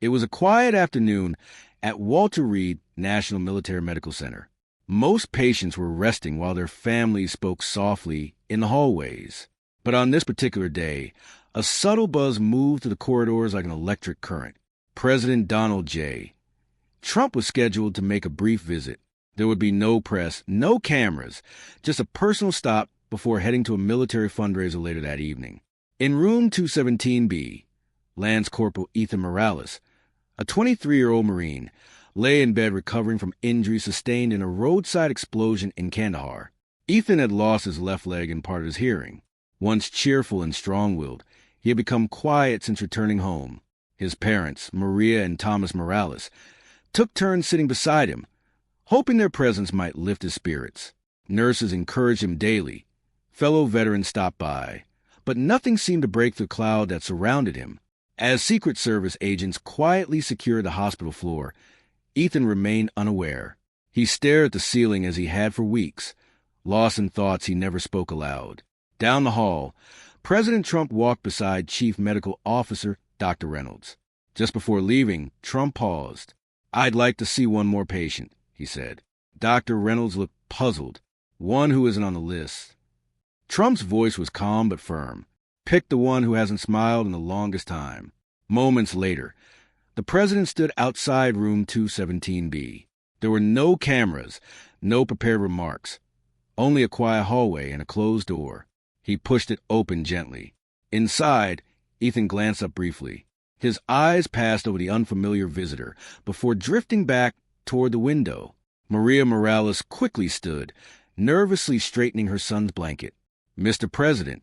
It was a quiet afternoon at Walter Reed National Military Medical Center. Most patients were resting while their families spoke softly in the hallways. But on this particular day, a subtle buzz moved through the corridors like an electric current. President Donald J. Trump was scheduled to make a brief visit. There would be no press, no cameras, just a personal stop before heading to a military fundraiser later that evening. In room 217B, Lance Corporal Ethan Morales, a 23-year-old Marine, lay in bed recovering from injuries sustained in a roadside explosion in Kandahar. Ethan had lost his left leg and part of his hearing. Once cheerful and strong-willed, he had become quiet since returning home. His parents, Maria and Thomas Morales, took turns sitting beside him, hoping their presence might lift his spirits. Nurses encouraged him daily. Fellow veterans stopped by, but nothing seemed to break the cloud that surrounded him. As Secret Service agents quietly secured the hospital floor, Ethan remained unaware. He stared at the ceiling as he had for weeks, lost in thoughts he never spoke aloud. Down the hall, President Trump walked beside Chief Medical Officer Dr. Reynolds. Just before leaving, Trump paused. "I'd like to see one more patient," he said. Dr. Reynolds looked puzzled. "One who isn't on the list." Trump's voice was calm but firm. "Pick the one who hasn't smiled in the longest time." Moments later, the president stood outside room 217B. There were no cameras, no prepared remarks, only a quiet hallway and a closed door. He pushed it open gently. Inside, Ethan glanced up briefly. His eyes passed over the unfamiliar visitor before drifting back toward the window. Maria Morales quickly stood, nervously straightening her son's blanket. "Mr. President,"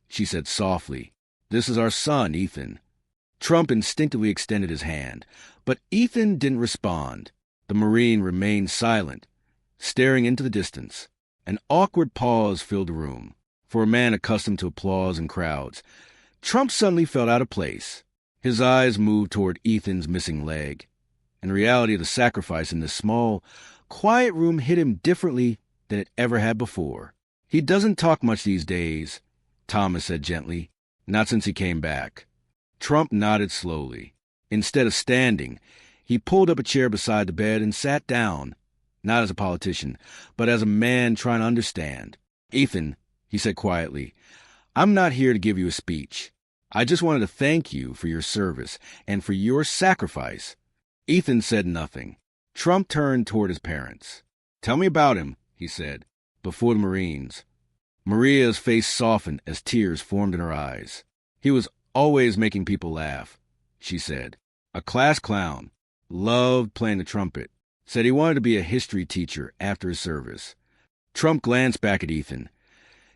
she said softly, "this is our son, Ethan." Trump instinctively extended his hand, but Ethan didn't respond. The Marine remained silent, staring into the distance. An awkward pause filled the room. For a man accustomed to applause and crowds, Trump suddenly felt out of place. His eyes moved toward Ethan's missing leg, and the reality of the sacrifice in this small, quiet room hit him differently than it ever had before. "He doesn't talk much these days," Thomas said gently. "Not since he came back." Trump nodded slowly. Instead of standing, he pulled up a chair beside the bed and sat down, not as a politician, but as a man trying to understand. "Ethan," he said quietly, "I'm not here to give you a speech. I just wanted to thank you for your service and for your sacrifice." Ethan said nothing. Trump turned toward his parents. "Tell me about him," he said, before the Marines. Maria's face softened as tears formed in her eyes. "He was always making people laugh," she said. "A class clown. Loved playing the trumpet. Said he wanted to be a history teacher after his service." Trump glanced back at Ethan.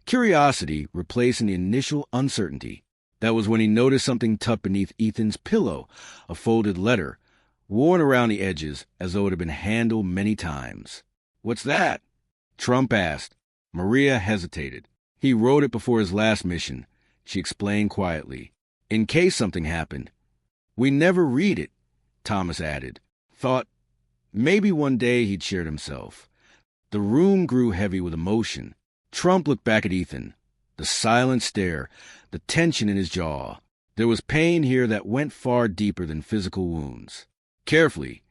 Curiosity replacing the initial uncertainty. That was when he noticed something tucked beneath Ethan's pillow, a folded letter, worn around the edges as though it had been handled many times. "What's that?" Trump asked. Maria hesitated. "He wrote it before his last mission," she explained quietly, "in case something happened." "We never read it," Thomas added. Thought maybe one day he'd share it himself. The room grew heavy with emotion. Trump looked back at Ethan. The silent stare, the tension in his jaw. There was pain here that went far deeper than physical wounds. Carefully,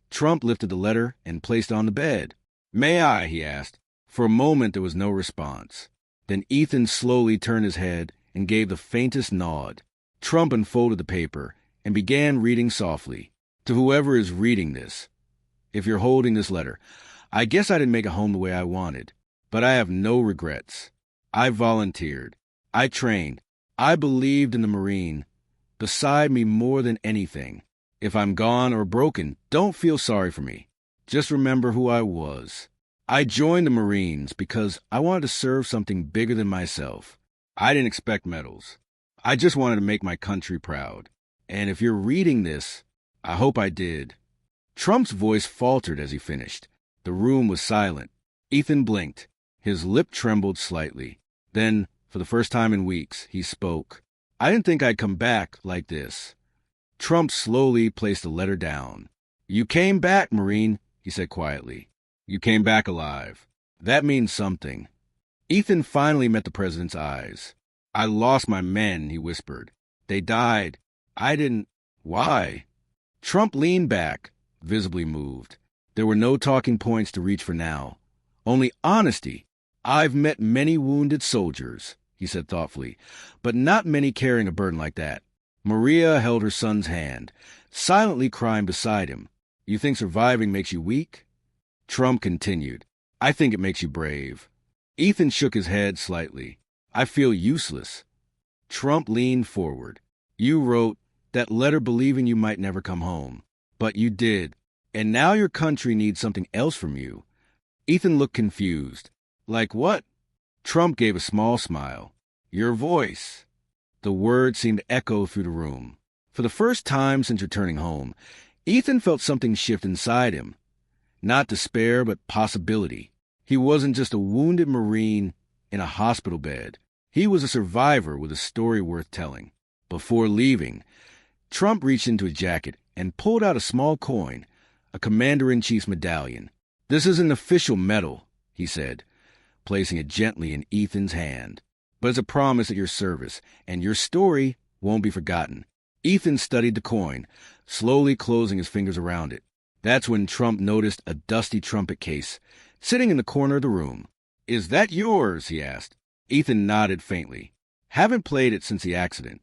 Trump lifted the letter and placed it on the bed. "May I?" he asked. For a moment there was no response. Then Ethan slowly turned his head and gave the faintest nod. Trump unfolded the paper and began reading softly. "To whoever is reading this, if you're holding this letter, I guess I didn't make it home the way I wanted, but I have no regrets. I volunteered. I trained. I believed in the Marine. Beside me more than anything. If I'm gone or broken, don't feel sorry for me. Just remember who I was. I joined the Marines because I wanted to serve something bigger than myself. I didn't expect medals. I just wanted to make my country proud. And if you're reading this, I hope I did." Trump's voice faltered as he finished. The room was silent. Ethan blinked. His lip trembled slightly. Then, for the first time in weeks, he spoke. "I didn't think I'd come back like this." Trump slowly placed the letter down. "You came back, Marine," he said quietly. "You came back alive. That means something." Ethan finally met the president's eyes. "I lost my men," he whispered. "They died. I didn't. Why?" Trump leaned back, visibly moved. There were no talking points to reach for now. Only honesty. I've met many wounded soldiers, he said thoughtfully, but not many carrying a burden like that. Maria held her son's hand, silently crying beside him. You think surviving makes you weak? Trump continued. I think it makes you brave. Ethan shook his head slightly. I feel useless. Trump leaned forward. You wrote that letter believing you might never come home. But you did. And now your country needs something else from you. Ethan looked confused. Like what? Trump gave a small smile. Your voice. The words seemed to echo through the room. For the first time since returning home, Ethan felt something shift inside him. Not despair, but possibility. He wasn't just a wounded Marine in a hospital bed. He was a survivor with a story worth telling. Before leaving, Trump reached into his jacket and pulled out a small coin, a Commander-in-Chief's medallion. This is an official medal, he said, placing it gently in Ethan's hand. But it's a promise of your service, and your story won't be forgotten. Ethan studied the coin, slowly closing his fingers around it. That's when Trump noticed a dusty trumpet case sitting in the corner of the room. Is that yours? He asked. Ethan nodded faintly. Haven't played it since the accident.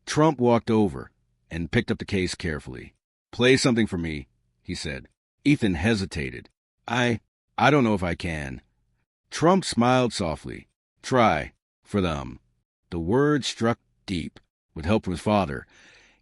Trump walked over and picked up the case carefully. Play something for me, he said. Ethan hesitated. I don't know if I can. Trump smiled softly. Try, for them. The words struck deep. With help from his father,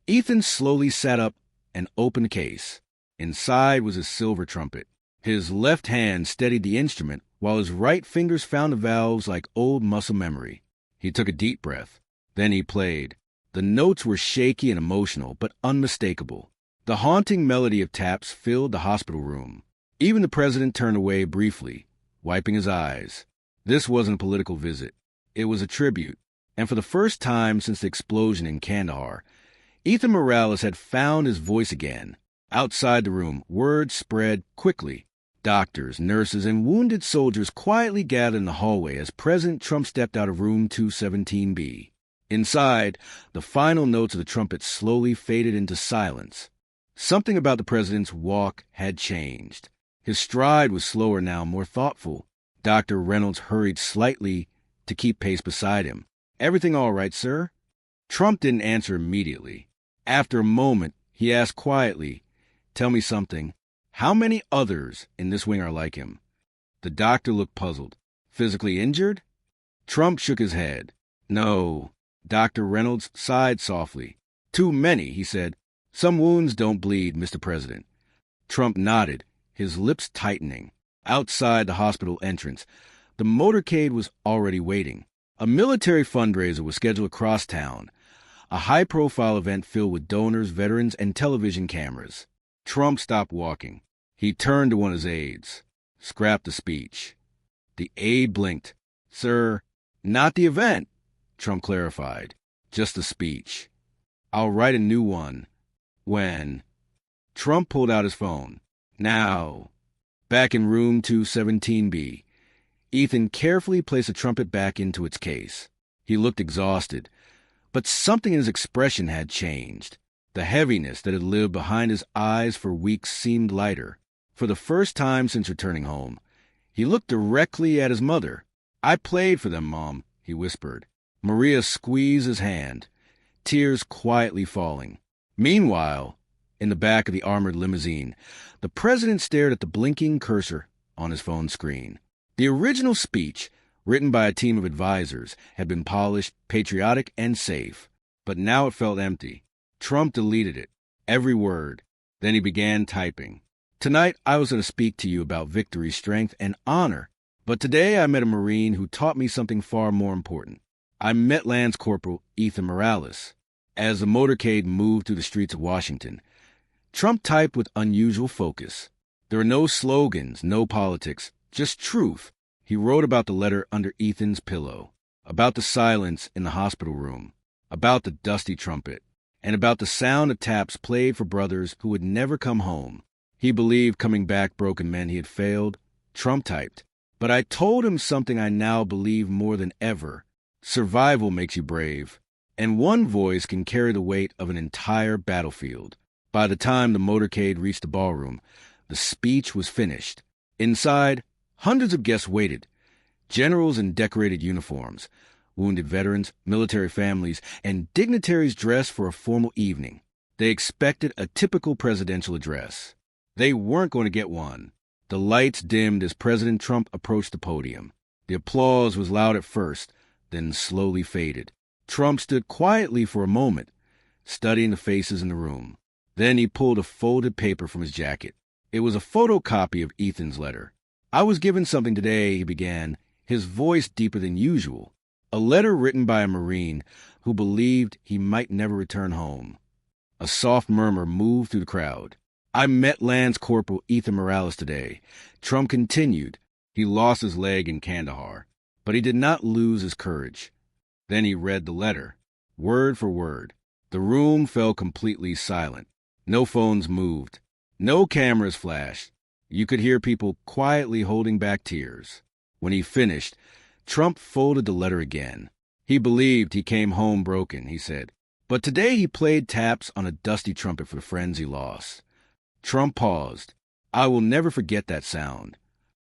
Ethan slowly sat up and opened the case. Inside was his silver trumpet. His left hand steadied the instrument while his right fingers found the valves like old muscle memory. He took a deep breath. Then he played. The notes were shaky and emotional, but unmistakable. The haunting melody of taps filled the hospital room. Even the president turned away briefly, wiping his eyes. This wasn't a political visit. It was a tribute. And for the first time since the explosion in Kandahar, Ethan Morales had found his voice again. Outside the room, word spread quickly. Doctors, nurses, and wounded soldiers quietly gathered in the hallway as President Trump stepped out of room 217B. Inside, the final notes of the trumpet slowly faded into silence. Something about the president's walk had changed. His stride was slower now, more thoughtful. Dr. Reynolds hurried slightly to keep pace beside him. Everything all right, sir? Trump didn't answer immediately. After a moment, he asked quietly, Tell me something. How many others in this wing are like him? The doctor looked puzzled. Physically injured? Trump shook his head. No. Dr. Reynolds sighed softly. Too many, he said. Some wounds don't bleed, Mr. President. Trump nodded, his lips tightening. Outside the hospital entrance, the motorcade was already waiting. A military fundraiser was scheduled across town, a high-profile event filled with donors, veterans, and television cameras. Trump stopped walking. He turned to one of his aides. Scrap the speech. The aide blinked. Sir, not the event, Trump clarified. Just the speech. I'll write a new one. When? Trump pulled out his phone. Now. Back in room 217B. Ethan carefully placed the trumpet back into its case. He looked exhausted, but something in his expression had changed. The heaviness that had lived behind his eyes for weeks seemed lighter. For the first time since returning home, he looked directly at his mother. I played for them, Mom, he whispered. Maria squeezed his hand, tears quietly falling. Meanwhile, in the back of the armored limousine, the president stared at the blinking cursor on his phone screen. The original speech, written by a team of advisors, had been polished, patriotic, and safe. But now it felt empty. Trump deleted it, every word. Then he began typing. Tonight, I was going to speak to you about victory, strength, and honor. But today I met a Marine who taught me something far more important. I met Lance Corporal Ethan Morales. As the motorcade moved through the streets of Washington, Trump typed with unusual focus. There were no slogans, no politics, just truth. He wrote about the letter under Ethan's pillow, about the silence in the hospital room, about the dusty trumpet, and about the sound of taps played for brothers who would never come home. He believed coming back broken meant he had failed. Trump typed. But I told him something I now believe more than ever. Survival makes you brave, and one voice can carry the weight of an entire battlefield. By the time the motorcade reached the ballroom, the speech was finished. Inside, hundreds of guests waited. Generals in decorated uniforms, wounded veterans, military families, and dignitaries dressed for a formal evening. They expected a typical presidential address. They weren't going to get one. The lights dimmed as President Trump approached the podium. The applause was loud at first, then slowly faded. Trump stood quietly for a moment, studying the faces in the room. Then he pulled a folded paper from his jacket. It was a photocopy of Ethan's letter. "I was given something today," he began, his voice deeper than usual. A letter written by a Marine who believed he might never return home. A soft murmur moved through the crowd. "I met Lance Corporal Ethan Morales today." Trump continued. He lost his leg in Kandahar, but he did not lose his courage. Then he read the letter, word for word. The room fell completely silent. No phones moved. No cameras flashed. You could hear people quietly holding back tears. When he finished, Trump folded the letter again. He believed he came home broken, he said. But today he played taps on a dusty trumpet for the friends he lost. Trump paused. "I will never forget that sound."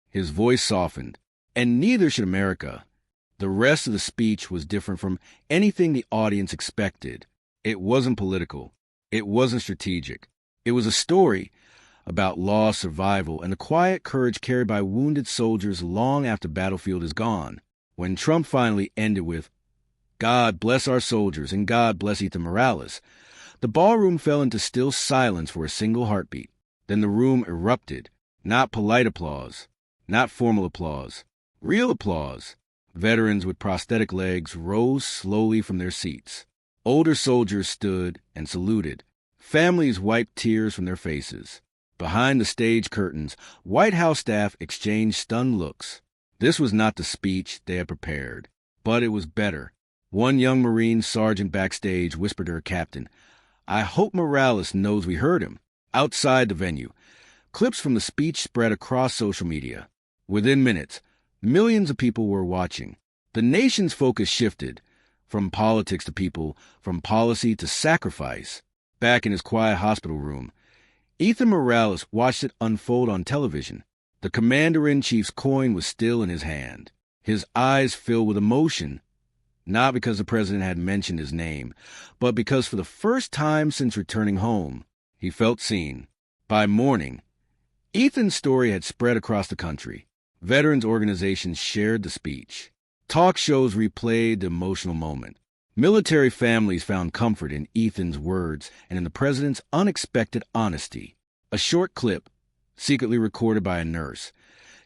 His voice softened. And neither should America. The rest of the speech was different from anything the audience expected. It wasn't political. It wasn't strategic. It was a story about loss, survival, and the quiet courage carried by wounded soldiers long after the battlefield is gone. When Trump finally ended with, "God bless our soldiers and God bless Ethan Morales," the ballroom fell into still silence for a single heartbeat. Then the room erupted. Not polite applause, not formal applause, real applause. Veterans with prosthetic legs rose slowly from their seats. Older soldiers stood and saluted. Families wiped tears from their faces. Behind the stage curtains, White House staff exchanged stunned looks. This was not the speech they had prepared, but it was better. One young Marine sergeant backstage whispered to her captain, "I hope Morales knows we heard him." Outside the venue, clips from the speech spread across social media. Within minutes, millions of people were watching. The nation's focus shifted from politics to people, from policy to sacrifice. Back in his quiet hospital room, Ethan Morales watched it unfold on television. The commander-in-chief's coin was still in his hand. His eyes filled with emotion, not because the president had mentioned his name, but because for the first time since returning home, he felt seen. By morning, Ethan's story had spread across the country. Veterans organizations shared the speech. Talk shows replayed the emotional moment. Military families found comfort in Ethan's words and in the president's unexpected honesty. A short clip, secretly recorded by a nurse,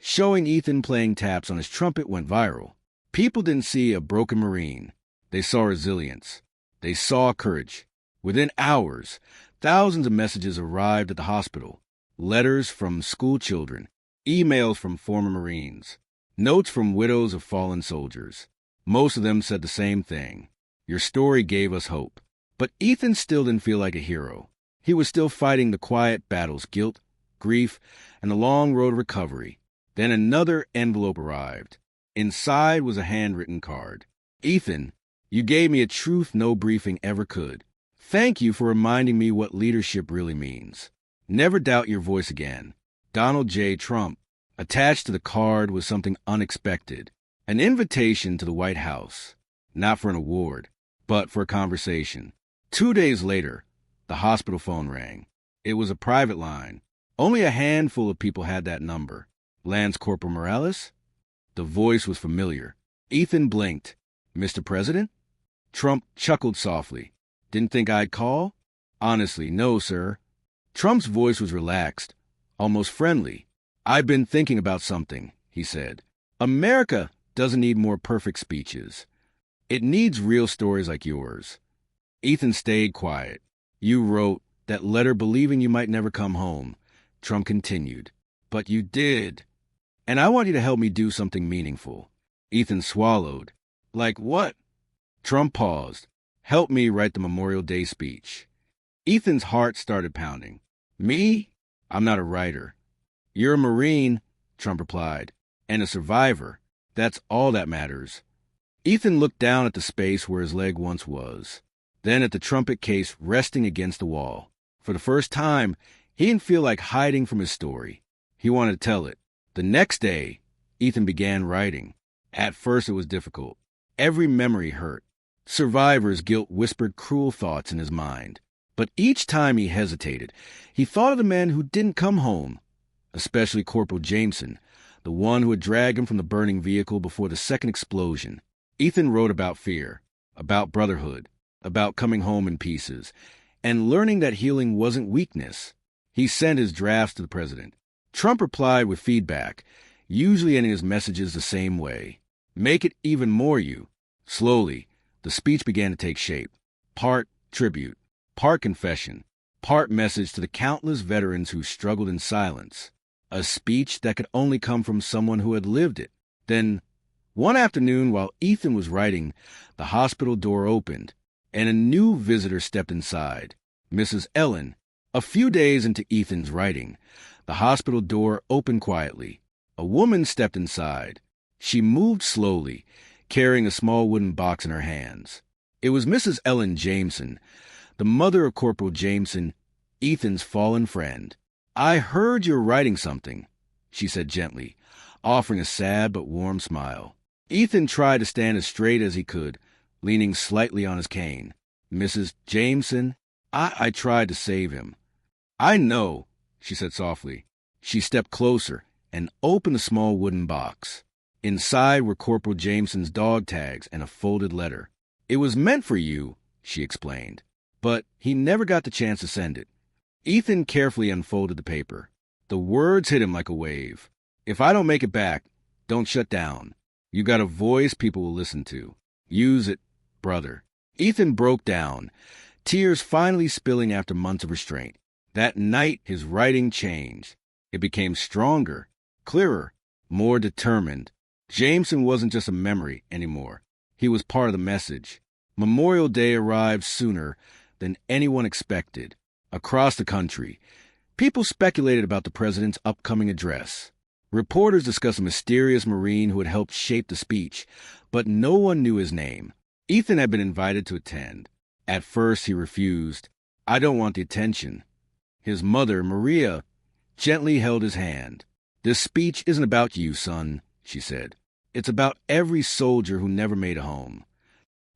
showing Ethan playing taps on his trumpet went viral. People didn't see a broken Marine. They saw resilience. They saw courage. Within hours, thousands of messages arrived at the hospital. Letters from school children, emails from former Marines, notes from widows of fallen soldiers. Most of them said the same thing. "Your story gave us hope." But Ethan still didn't feel like a hero. He was still fighting the quiet battles, guilt, grief, and the long road of recovery. Then another envelope arrived. Inside was a handwritten card. "Ethan, you gave me a truth no briefing ever could. Thank you for reminding me what leadership really means. Never doubt your voice again. Donald J. Trump." Attached to the card was something unexpected. An invitation to the White House. Not for an award, but for a conversation. 2 days later, the hospital phone rang. It was a private line. Only a handful of people had that number. Lance Corporal Morales? The voice was familiar. Ethan blinked. "Mr. President?" Trump chuckled softly. "Didn't think I'd call?" "Honestly, no, sir." Trump's voice was relaxed, almost friendly. "I've been thinking about something," he said. "America doesn't need more perfect speeches. It needs real stories like yours." Ethan stayed quiet. "You wrote that letter believing you might never come home," Trump continued. "But you did. And I want you to help me do something meaningful." Ethan swallowed. "Like what?" Trump paused. "Help me write the Memorial Day speech." Ethan's heart started pounding. "Me? I'm not a writer." "You're a Marine," Trump replied, "and a survivor. That's all that matters." Ethan looked down at the space where his leg once was, then at the trumpet case resting against the wall. For the first time, he didn't feel like hiding from his story. He wanted to tell it. The next day, Ethan began writing. At first, it was difficult. Every memory hurt. Survivor's guilt whispered cruel thoughts in his mind. But each time he hesitated, he thought of the men who didn't come home, especially Corporal Jameson, the one who had dragged him from the burning vehicle before the second explosion. Ethan wrote about fear, about brotherhood, about coming home in pieces, and learning that healing wasn't weakness. He sent his drafts to the president. Trump replied with feedback, usually ending his messages the same way. Make it even more you. Slowly, the speech began to take shape. Part tribute, part confession, part message to the countless veterans who struggled in silence. A speech that could only come from someone who had lived it. Then, one afternoon while Ethan was writing, the hospital door opened, and a new visitor stepped inside, Mrs. Ellen. A few days into Ethan's writing, the hospital door opened quietly. A woman stepped inside. She moved slowly, carrying a small wooden box in her hands. It was Mrs. Ellen Jameson, the mother of Corporal Jameson, Ethan's fallen friend. "I heard you're writing something," she said gently, offering a sad but warm smile. Ethan tried to stand as straight as he could, leaning slightly on his cane. "Mrs. Jameson, I tried to save him." "I know," she said softly. She stepped closer and opened the small wooden box. Inside were Corporal Jameson's dog tags and a folded letter. "It was meant for you," she explained, "but he never got the chance to send it." Ethan carefully unfolded the paper. The words hit him like a wave. "If I don't make it back, don't shut down. You got a voice people will listen to. Use it, brother." Ethan broke down, tears finally spilling after months of restraint. That night, his writing changed. It became stronger, clearer, more determined. Jameson wasn't just a memory anymore. He was part of the message. Memorial Day arrived sooner than anyone expected. Across the country, people speculated about the president's upcoming address. Reporters discussed a mysterious Marine who had helped shape the speech, but no one knew his name. Ethan had been invited to attend. At first, he refused. "I don't want the attention." His mother, Maria, gently held his hand. "This speech isn't about you, son," she said. "It's about every soldier who never made a home."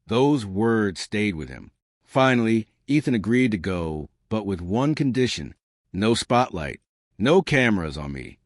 Those words stayed with him. Finally, Ethan agreed to go, but with one condition: no spotlight, no cameras on me.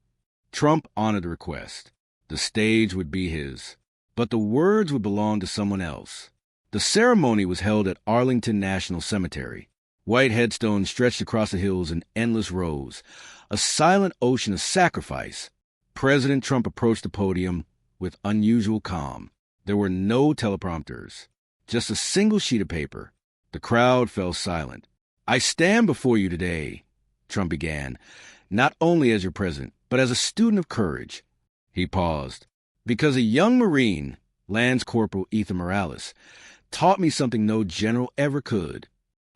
Trump honored the request. The stage would be his, but the words would belong to someone else. The ceremony was held at Arlington National Cemetery. White headstones stretched across the hills in endless rows, a silent ocean of sacrifice. President Trump approached the podium with unusual calm. There were no teleprompters, just a single sheet of paper. The crowd fell silent. "I stand before you today," Trump began, "not only as your president, but as a student of courage." He paused. "Because a young Marine, Lance Corporal Ethan Morales, taught me something no general ever could."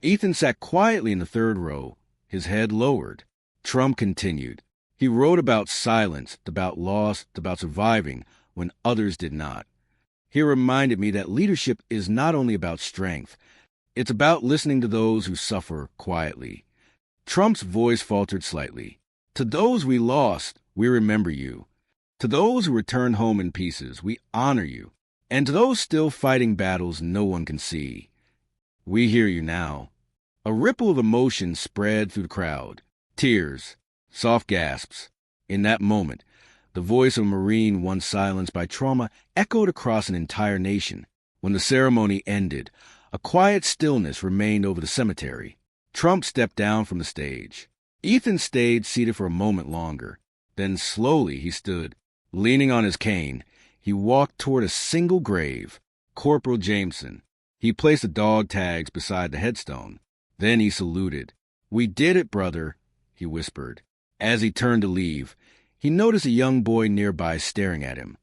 Ethan sat quietly in the third row, his head lowered. Trump continued. He wrote about silence, about loss, about surviving when others did not. He reminded me that leadership is not only about strength, it's about listening to those who suffer quietly. Trump's voice faltered slightly. "To those we lost, we remember you. To those who returned home in pieces, we honor you. And to those still fighting battles no one can see, we hear you now." A ripple of emotion spread through the crowd. Tears, soft gasps. In that moment, the voice of a Marine once silenced by trauma echoed across an entire nation. When the ceremony ended, a quiet stillness remained over the cemetery. Trump stepped down from the stage. Ethan stayed seated for a moment longer. Then slowly he stood. Leaning on his cane, he walked toward a single grave, Corporal Jameson. He placed the dog tags beside the headstone. Then he saluted. "We did it, brother," he whispered. As he turned to leave, he noticed a young boy nearby staring at him.